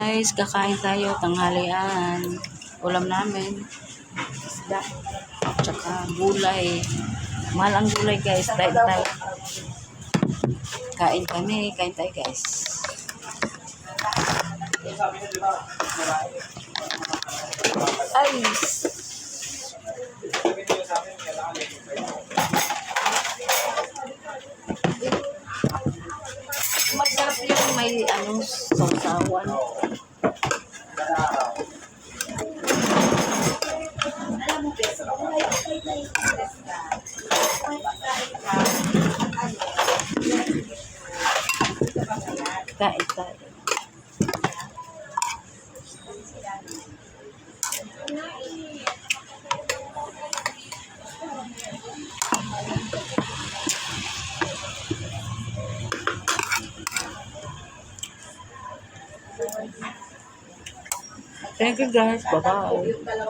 Guys, kakain tayo, tanghalian. Ulam namin, isda, tsaka gulay. Mahal ang gulay guys, kain tayo. Kain tayo guys. Ay! Masarap yung may sausawan. Kain tayo. Thank you guys. Bye-bye.